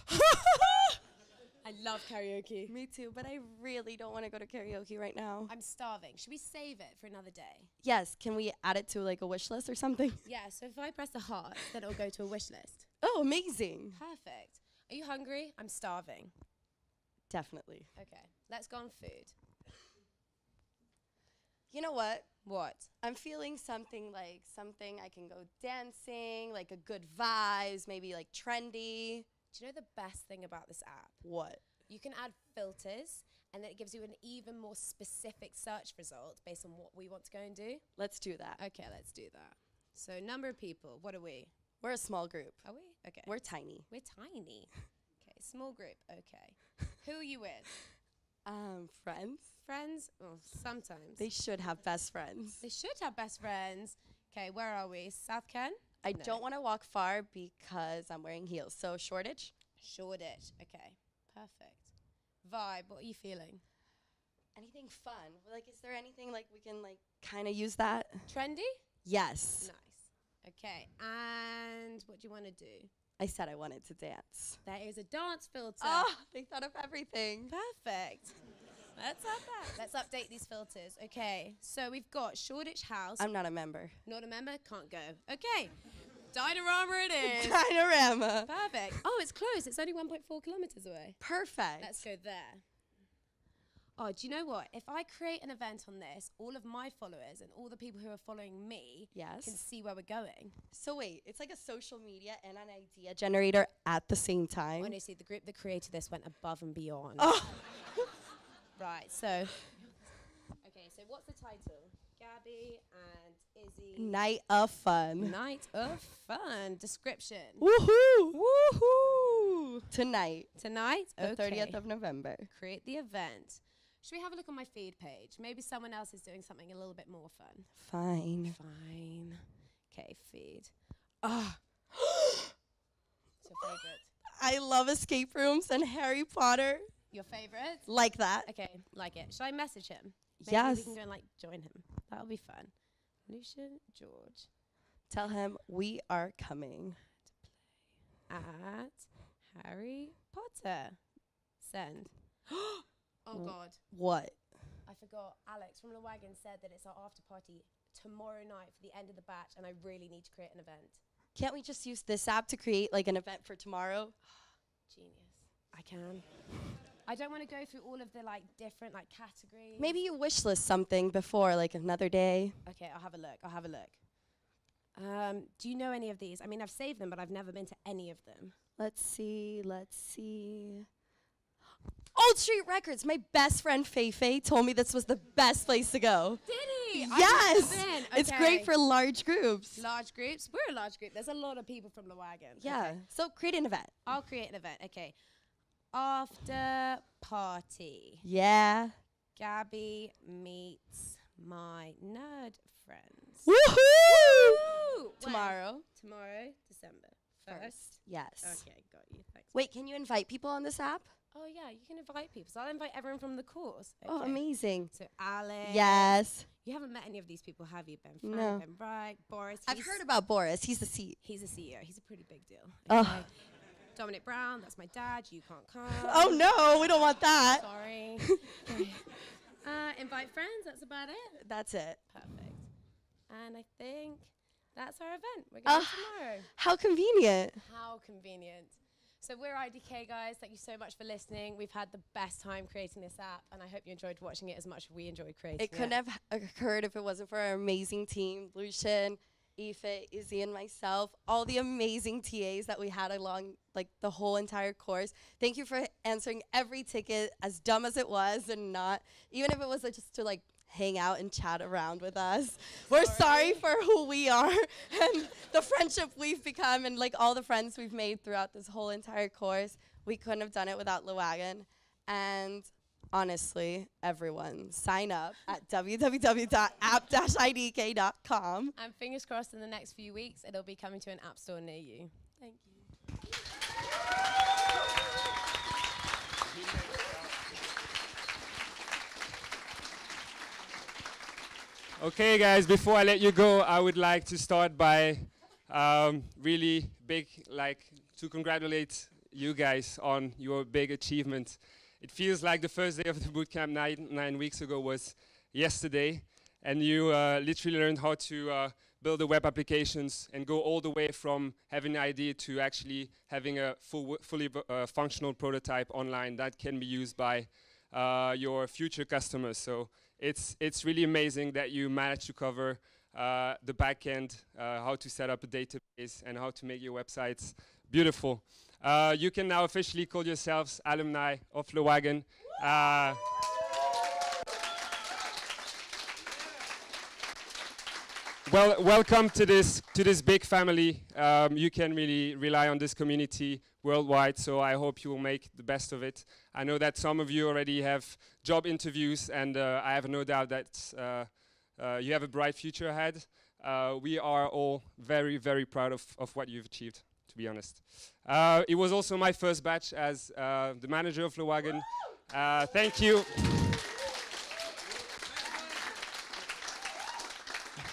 I love karaoke. Me too, but I really don't want to go to karaoke right now. I'm starving. Should we save it for another day? Yes, can we add it to like a wish list or something? Yeah, so if I press the heart, then it'll go to a wish list. Oh, amazing. Perfect. Are you hungry? I'm starving. Definitely. Okay, let's go on food. You know what? What? I'm feeling something I can go dancing, like a good vibes, maybe like trendy. Do you know the best thing about this app? What? You can add filters, and then it gives you an even more specific search result based on what we want to go and do. Let's do that. Okay, let's do that. So number of people, what are we? We're a small group. Are we? Okay. We're tiny. We're tiny. Okay, small group. Okay. Who are you with? Friends. Friends? Oh, sometimes. They should have best friends. They should have best friends. Okay, where are we? South Ken? I No. don't want to walk far because I'm wearing heels. So Shoreditch. Shoreditch. Okay, perfect. Vibe, what are you feeling? Anything fun? Like, is there anything like we can like kind of use that? Trendy? Yes. Nice. Okay, and what do you want to do? I said I wanted to dance. There is a dance filter. Oh, they thought of everything. Perfect. Let's update these filters. Okay, so we've got Shoreditch House. I'm not a member. Not a member? Can't go. Okay, Dinorama it is. Dinorama. Perfect. Oh, it's close. It's only 1.4 kilometers away. Perfect. Let's go there. Oh, do you know what? If I create an event on this, all of my followers and all the people who are following me Yes. can see where we're going. So wait, it's like a social media and an idea generator at the same time. Honestly, the group that created this went above and beyond. Oh. Right, so. Okay, so what's the title? Gabby and Izzy. Night of fun. Night of fun. Description. Woohoo! Woohoo! Tonight. Tonight? The Okay. 30th of November. Create the event. Should we have a look on my feed page? Maybe someone else is doing something a little bit more fun. Fine. Fine. Okay, feed. Ah. What's your favorite? I love escape rooms and Harry Potter. Your favorite? Like that. Okay, like it. Should I message him? Maybe Yes. we can go and like join him. That'll be fun. Lucian George Tell him we are coming. at Harry Potter. Send. Oh God. What? I forgot. Alex from the Wagon said that it's our after party tomorrow night for the end of the batch, and I really need to create an event. Can't we just use this app to create like an event for tomorrow? Genius. I can. I don't want to go through all of the like different like categories. Maybe you wish list something before, like another day. Okay, I'll have a look. I'll have a look. Do you know any of these? I mean, I've saved them, but I've never been to any of them. Let's see. Old Street Records. My best friend Feifei told me this was the best place to go. Did he? Yes. It's great Okay. for large groups. Large groups. We're a large group. There's a lot of people from the Wagon. Yeah. Okay. So create an event. I'll create an event. Okay. After party. Yeah. Gabby meets my nerd friends. Woohoo! When? Tomorrow. Tomorrow, December 1st. Yes. Okay, got you. Thanks. Wait, can you invite people on this app? Oh yeah, you can invite people. So I'll invite everyone from the course. Oh, Okay. amazing. So Alex. Yes. You haven't met any of these people, have you? Ben Frank, No. Ben Bright, Boris. I've he's- heard about Boris. He's the CEO. He's a CEO. He's a pretty big deal. Oh. Okay. Dominic Brown, that's my dad. You can't come. Oh no, we don't want that. Sorry. Okay. Invite friends. That's about it. That's it. Perfect. And I think that's our event. We're going tomorrow. How convenient. How convenient. So we're IDK, guys. Thank you so much for listening. We've had the best time creating this app, and I hope you enjoyed watching it as much as we enjoyed creating it. It couldn't have occurred if it wasn't for our amazing team, Lucian, Aoife, Izzy, and myself, all the amazing TAs that we had along like the whole entire course. Thank you for answering every ticket, as dumb as it was, and not, even if it was just to like hang out and chat around with us. We're sorry for who we are and the friendship we've become and like all the friends we've made throughout this whole entire course. We couldn't have done it without Wagon. And honestly, everyone, sign up at www.app-idk.com. And fingers crossed in the next few weeks, it'll be coming to an app store near you. Thank you. Okay, guys, before I let you go, I would like to start by really big, to congratulate you guys on your big achievement. It feels like the first day of the bootcamp 9 weeks ago was yesterday, and you literally learned how to build the web applications and go all the way from having an idea to actually having a fully functional prototype online that can be used by your future customers. So it's really amazing that you managed to cover the back end, how to set up a database, and how to make your websites beautiful. You can now officially call yourselves alumni of Wagon. Well, welcome to this big family. You can really rely on this community worldwide, so I hope you will make the best of it. I know that some of you already have job interviews, and I have no doubt that you have a bright future ahead. We are all very, very proud of what you've achieved, to be honest. It was also my first batch as the manager of Wagon. Thank you.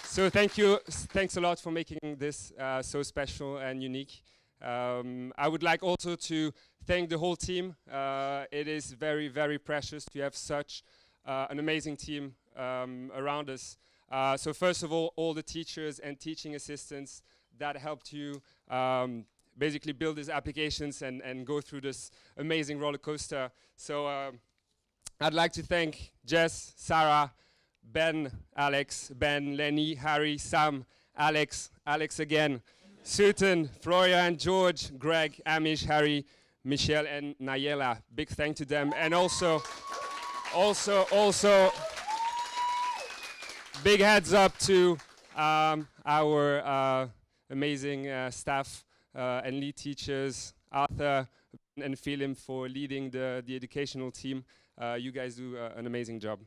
So thanks a lot for making this so special and unique. I would like also to thank the whole team. It is very, very precious to have such an amazing team around us. So first of all the teachers and teaching assistants that helped you basically build these applications and go through this amazing roller coaster. So I'd like to thank Jess, Sarah, Ben, Alex, Ben, Lenny, Harry, Sam, Alex again, Sutton, Florian, George, Greg, Amish, Harry, Michelle, and Nayela. Big thank to them. And also big heads up to our amazing staff and lead teachers, Arthur and Philip, for leading the educational team. You guys do an amazing job.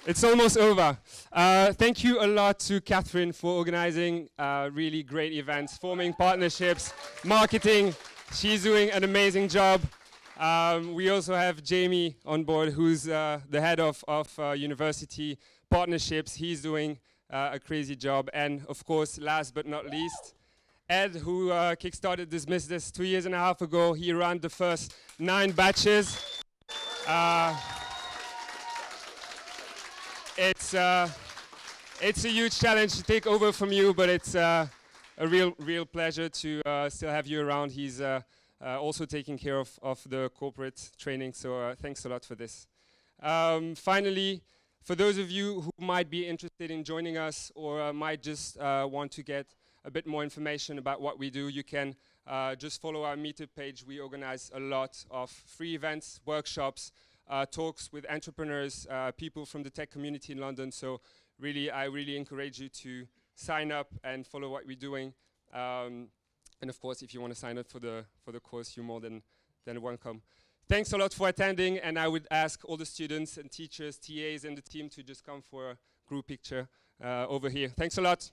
It's almost over. Thank you a lot to Catherine for organizing really great events, forming partnerships, marketing. She's doing an amazing job. We also have Jamie on board, who's the head of university partnerships. He's doing a crazy job. And of course, last but not least, Ed, who kickstarted this business 2.5 years ago. He ran the first 9 batches. It's a huge challenge to take over from you, but it's a real pleasure to still have you around. He's also taking care of the corporate training, so thanks a lot for this. Finally, for those of you who might be interested in joining us or might just want to get a bit more information about what we do, you can just follow our Meetup page. We organize a lot of free events, workshops, talks with entrepreneurs, people from the tech community in London. So I really encourage you to sign up and follow what we're doing. And of course, if you want to sign up for the course, you're more than welcome. Thanks a lot for attending, and I would ask all the students and teachers, TAs, and the team to just come for a group picture over here. Thanks a lot.